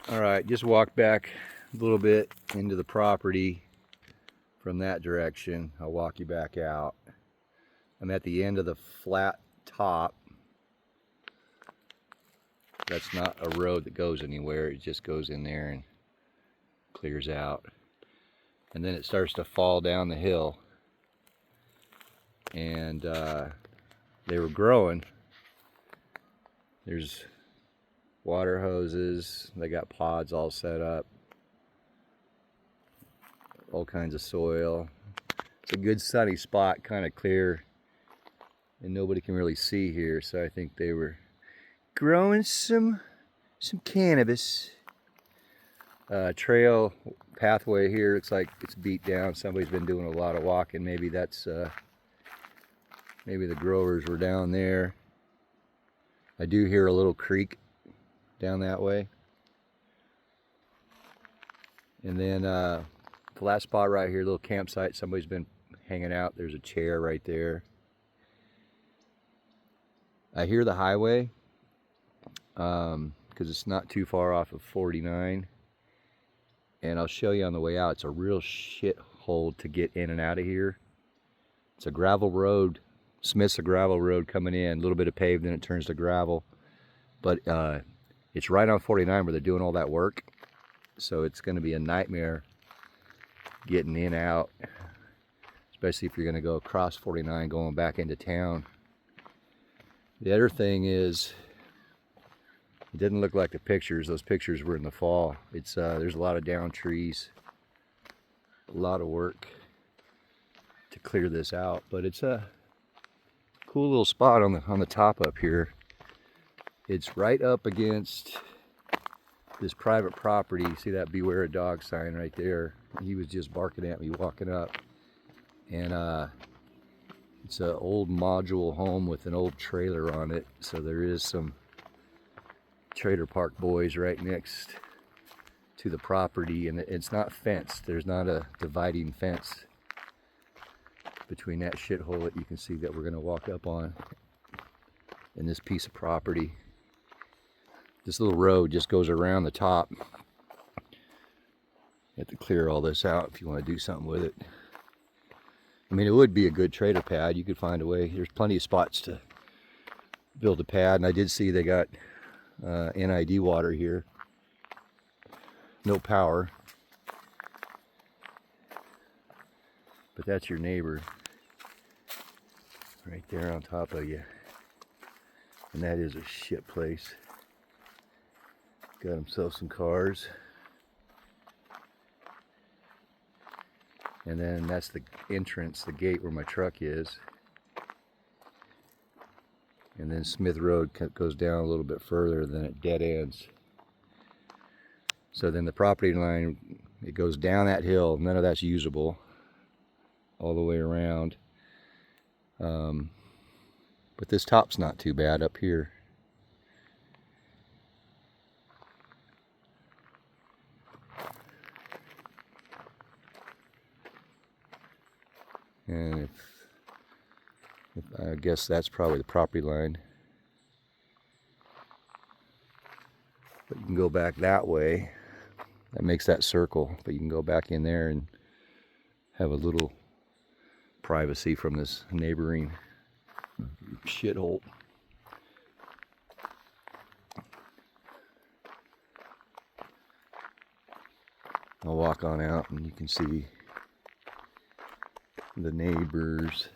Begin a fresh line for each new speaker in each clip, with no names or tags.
All right, just walk back a little bit into the property from that direction. I'll walk you back out. I'm at the end of the flat top. That's not a road that goes anywhere. It just goes in there and clears out. And then it starts to fall down the hill. And they were growing. There's water hoses. They got pods all set up. All kinds of soil. It's a good sunny spot, kind of clear. And nobody can really see here, so I think they were growing some cannabis. Trail pathway here looks like it's beat down. Somebody's been doing a lot of walking. Maybe that's maybe the growers were down there. I do hear a little creek down that way. And then flat spot right here, little campsite. Somebody's been hanging out. There's a chair right there. I hear the highway because it's not too far off of 49. And I'll show you on the way out. It's a real shithole to get in and out of here. It's a gravel road. Smith's a gravel road coming in. A little bit of paved, then it turns to gravel. But it's right on 49 where they're doing all that work. So it's going to be a nightmare getting in and out. Especially if you're going to go across 49 going back into town. The other thing is, it didn't look like the pictures. Those pictures were in the fall. It's there's a lot of down trees, a lot of work to clear this out. But it's a cool little spot on the top up here. It's right up against this private property. See that "Beware a Dog" sign right there? He was just barking at me walking up, and it's an old module home with an old trailer on it. So there is some trailer park boys right next to the property, and it's not fenced. There's not a dividing fence between that shithole that you can see that we're going to walk up on and this piece of property. This little road just goes around the top. You have to clear all this out if you want to do something with it. I mean, it would be a good trailer pad. You could find a way. There's plenty of spots to build a pad, and I did see they got NID water here. No power. But that's your neighbor right there on top of you. And that is a shit place. Got himself some cars. And then that's the entrance, the gate where my truck is. And then Smith Road goes down a little bit further, then it dead ends. So then the property line, it goes down that hill. None of that's usable all the way around. But this top's not too bad up here. And if I guess that's probably the property line. But you can go back that way. That makes that circle. But you can go back in there and have a little privacy from this neighboring shithole. I'll walk on out and you can see the neighbors.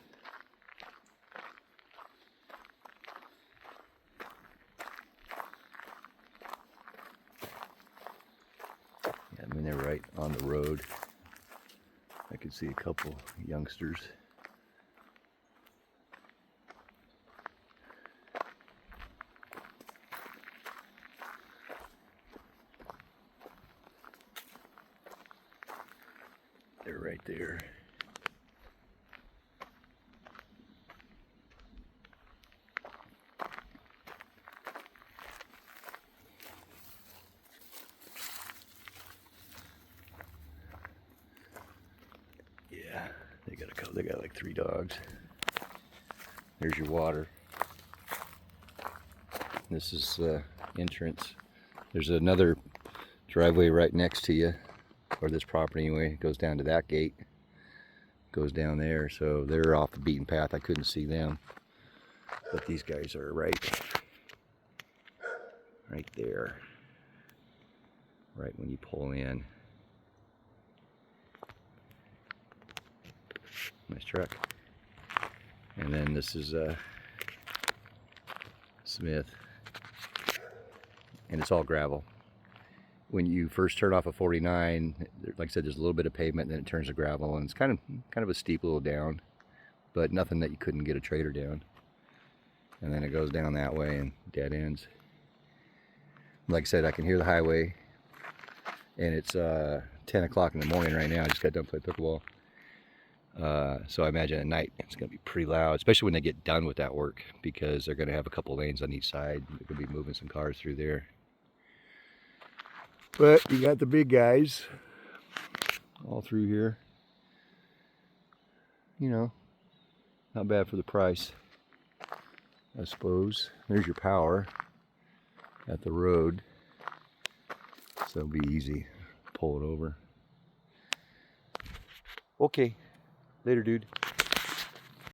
Yeah, I mean, they're right on the road. I can see a couple youngsters. They're right there. Yeah, they got a couple. They got like 3 dogs. There's your water. This is entrance. There's another driveway right next to you, or this property anyway. It goes down to that gate. Goes down there, so they're off the beaten path. I couldn't see them, but these guys are right there, right when you pull in. Nice truck. And then this is Smith, and it's all gravel. When you first turn off a 49, like I said, there's a little bit of pavement, and then it turns to gravel, and it's kind of a steep little down, but nothing that you couldn't get a trailer down. And then it goes down that way and dead ends. Like I said, I can hear the highway, and it's 10 o'clock in the morning right now. I just got done playing pickleball. So I imagine at night it's going to be pretty loud, especially when they get done with that work, because they're going to have a couple lanes on each side. They're going to be moving some cars through there. But you got the big guys all through here. You know, not bad for the price, I suppose. There's your power at the road, so it'll be easy. Pull it over. Okay, later, dude.